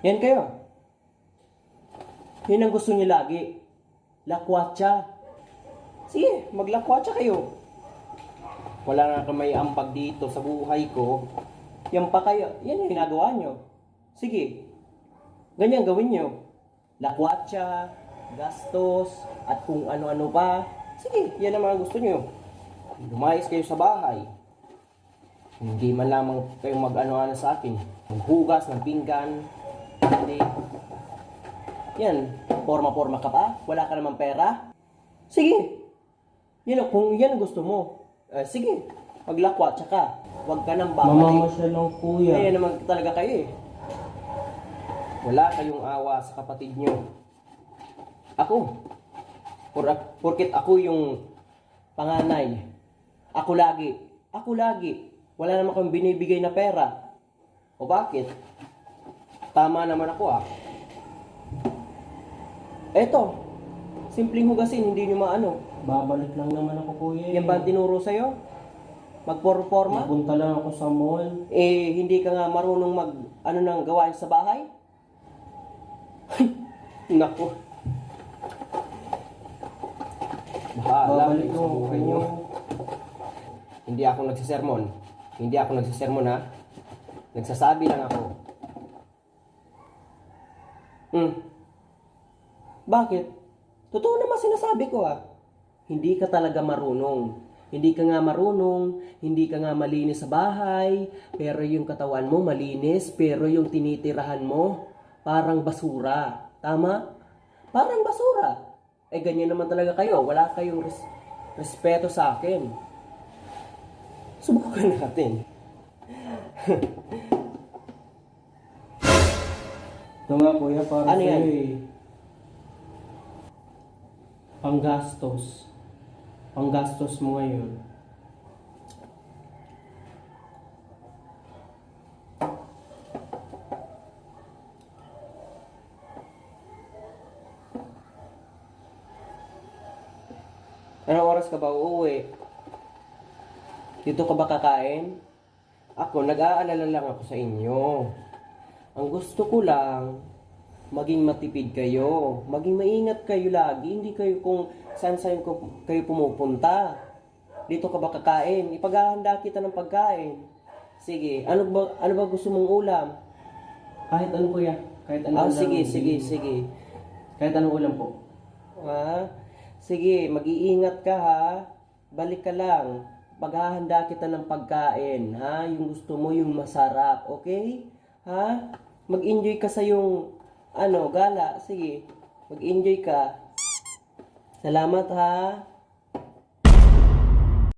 Yan kayo. Yan ang gusto niyo lagi. Lakwatsa. Sige, maglakwatsa kayo. Wala na kamay ambag dito sa buhay ko. Yan pa kayo. Yan yung ginagawa nyo. Sige. Ganyan gawin nyo. Lakwatsa, gastos, at kung ano-ano pa. Sige, yan ang mga gusto nyo. Lumayas kayo sa bahay. Hindi man lamang kayong mag-ano-ano sa akin. Maghugas ng pinggan. Hindi. Yan. Forma-forma ka pa? Wala ka namang pera? Sige. Yan, kung yan gusto mo. Sige. Maglakwatsa ka. Huwag ka nang babalik. Mamamasyal lang kuya. Kaya naman talaga kayo eh. Wala kayong awa sa kapatid nyo. Ako. Porket ako yung panganay. Ako lagi. Ako lagi. Wala naman akong binibigay na pera. O bakit? Tama naman ako ah. Eto. Simpleng hugasin, hindi nyo maano. Babalik lang naman ako kuya. Yan ba ang tinuro sa'yo? Magporma? Pupunta lang ako sa mall. Hindi ka nga marunong nang gawain sa bahay? Naku. Bahala Babalik kayo sa lang buhay ako. nyo. Hindi ako nagsisermon. Hindi ako nagsisermon ha. Nagsasabi lang ako. Bakit? Totoo naman sinasabi ko ha. Hindi ka talaga marunong. Hindi ka nga marunong, hindi ka nga malinis sa bahay, pero yung katawan mo malinis, pero yung tinitirahan mo, parang basura. Tama? Parang basura. Ganyan naman talaga kayo. Wala kayong respeto sa akin. Subukan natin. Ito nga kuya, para Ano yan? sa'yo eh. Panggastos. Panggastos mo ngayon. Anong oras ka ba uuwi? Dito ka ba kakain? Ako, nag-aalala lang ako sa inyo. Ang gusto ko lang, maging matipid kayo. Maging maingat kayo lagi. Hindi kayo kung saan-saan kayo pumupunta. Dito ka ba kakain? Ipaghahanda kita ng pagkain. Sige, ano ba gusto mong ulam? Kahit ano kuya. Kahit ano ulam. Sige. Kahit anong ulam po. Sige, mag-iingat ka ha. Balik ka lang. Paghahanda kita ng pagkain, ha? Yung gusto mo, yung masarap, okay? Ha? Mag-enjoy ka sa yung, gala. Sige, mag-enjoy ka. Salamat ha.